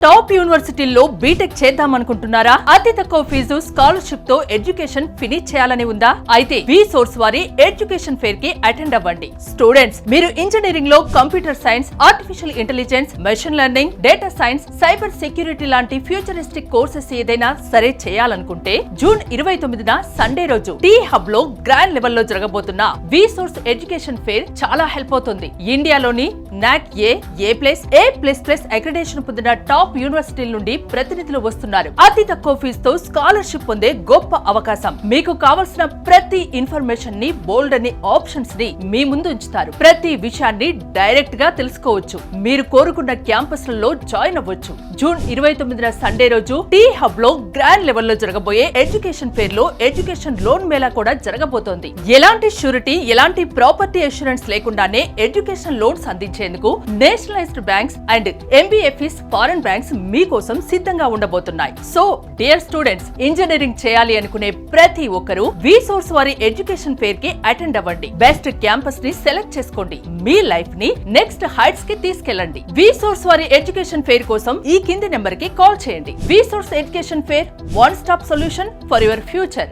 Top యూనివర్సిటీల్లో BTech చేద్దామనుకుంటున్నారా? అతి తక్కువ ఫీజు స్కాలర్షిప్ తో ఎడ్యుకేషన్ ఫినిష్ చేయాలని ఉందా? అయితే వి సోర్స్ వారి ఎడ్యుకేషన్ ఫేర్ కి అటెండ్ అవ్వండి. స్టూడెంట్స్, మీరు ఇంజనీరింగ్ లో computer science, artificial intelligence, machine learning, data science, cyber security లాంటి ఫ్యూచరిస్టిక్ కోర్సెస్ ఏదైనా సరే చేయాలనుకుంటే జూన్ 29న సండే రోజు టీ హబ్ లో గ్రాండ్ లెవెల్ లో జరగబోతున్న వి సోర్స్ ఎడ్యుకేషన్ ఫేర్ చాలా హెల్ప్ అవుతుంది. ఇండియాలోని నాక్ ఏ++ అక్రిడేషన్ పొందిన టాప్ యూనివర్సిటీల నుండి ప్రతినిధులు వస్తున్నారు. అతి తక్కువ ఫీజుతో స్కాలర్షిప్ పొందే గొప్ప అవకాశం. మీకు కావలసిన ప్రతి ఇన్ఫర్మేషన్ ని, బోల్డ్ అని ఆప్షన్స్ ని మీ ముందు ఉంచుతారు. ప్రతి విషయాన్ని డైరెక్ట్ గా తెలుసుకోవచ్చు. మీరు కోరుకున్న క్యాంపస్లలో జాయిన్ అవ్వచ్చు. జూన్ 29న సండే రోజు టీ హబ్ లో గ్రాండ్ లెవెల్ లో జరగబోయే ఎడ్యుకేషన్ ఫేర్ లో ఎడ్యుకేషన్ లోన్ మేళా కూడా జరగబోతోంది. ఎలాంటి షూరిటీ, ఎలాంటి ప్రాపర్టీ అష్యూరెన్స్ లేకుండానే ఎడ్యుకేషన్ లోన్స్ అందించేందుకు nationalised banks and NBFCs foreign banks మీకోసం సిద్ధంగా ఉండబోతున్నాయి. సో డియర్ స్టూడెంట్స్, ఇంజనీరింగ్ చేయాలి అనుకునే ప్రతి ఒక్కరూ వి సోర్స్ వారి ఎడ్యుకేషన్ ఫేర్ కి అటెండ్ అవ్వండి. బెస్ట్ క్యాంపస్ ని సెలెక్ట్ చేసుకోండి. మీ లైఫ్ ని నెక్స్ట్ హైట్స్ కి తీసుకెళ్ళండి. వి సోర్స్ వారి ఎడ్యుకేషన్ ఫేర్ కోసం ఈ కింది నెంబర్ కి కాల్ చేయండి. V Source education fair, one stop solution for your future.